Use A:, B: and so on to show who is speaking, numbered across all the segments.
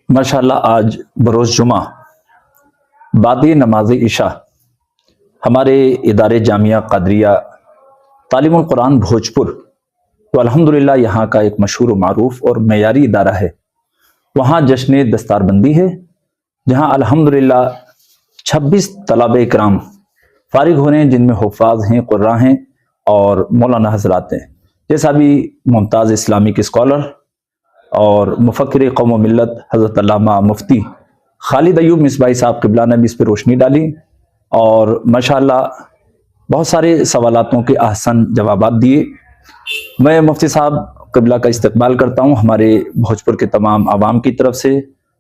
A: माशाल्लाह आज बरोज़ जुमा बाद नमाज इशा हमारे इदारे जामिया क़ादरिया तालीमुल कुरान भोजपुर तो अल्हम्दुलिल्लाह यहाँ का एक मशहूर मारूफ और मयारी इदारा है। वहाँ जश्न दस्तारबंदी है जहाँ अल्हम्दुलिल्लाह 26 तलबा इकराम फारिग हो रहे हैं, जिनमें हुफ़ाज़ हैं, क़ुर्रा हैं और मौलाना हज़रात हैं। जैसा भी मुमताज़ इस्लामिक स्कॉलर और मुफ़क्किर कौम व मिल्लत हज़रत अल्लामा मुफ्ती खालिद अयूब मिसबाही साहब क़िबला ने भी इस पर रोशनी डाली और माशाअल्लाह बहुत सारे सवालातों के अहसन जवाबात दिए। मैं मुफ्ती साहब क़िबला का इस्तक़बाल करता हूँ हमारे भोजपुर के तमाम आवाम की तरफ से,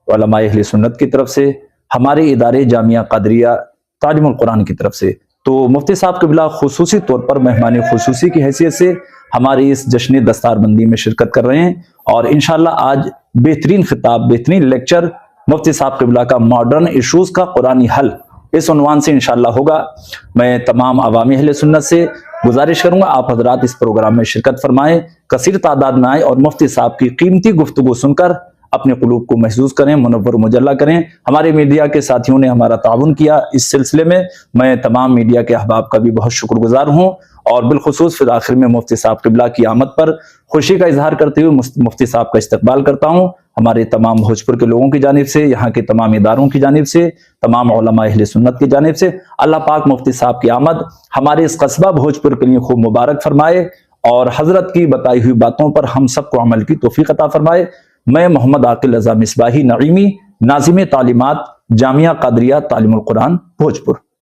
A: उलमाए अहले सुन्नत की तरफ से, हमारे इदारे जामिया क़ादरिया तालीमुल कुरान की तरफ से। तो मुफ्ती साहब क़िबला खुसूसी तौर पर मेहमान खुसूसी की हैसियत से हमारी इस जश्न दस्तारबंदी में शिरकत कर रहे हैं और इंशाअल्लाह आज बेहतरीन खिताब, बेहतरीन लेक्चर मुफ्ती साहब क़िबला का मॉडर्न इशूज़ का कुरानी हल, इस उन्वान से इंशाअल्लाह होगा। मैं तमाम अवामी अहले सुन्नत से गुजारिश करूंगा आप हजरात इस प्रोग्राम में शिरकत फरमाएं, कसीर तादाद में आए और मुफ्ती साहब की कीमती गुफ्तगू सुनकर अपने कुलूब को महसूस करें, मुनव्वर मुजल्ला करें। हमारे मीडिया के साथियों ने हमारा ताउन किया इस सिलसिले में मैं तमाम मीडिया के अहबाब का भी बहुत शुक्रगुजार हूँ और बिलखुसूस फिर आखिर में मुफ्ती साहब क़िबला की आमद पर खुशी का इजहार करते हुए मुफ्ती साहब का इस्तकबाल करता हूँ हमारे तमाम भोजपुर के लोगों की जानिब से, यहाँ के तमाम इदारों की जानिब से, तमाम उलमाए अहले सुन्नत की जानिब से। अल्लाह पाक मुफ्ती साहब की आमद हमारे इस कस्बा भोजपुर के लिए खूब मुबारक फरमाए और हजरत की बताई हुई बातों पर हम सबको अमल की तौफीक अता फरमाए। मैं मोहम्मद आकिल रज़ा मिसबाही नईमी, नाज़िम तालीमात जामिया क़ादरिया तालीमुल कुरान भोजपुर।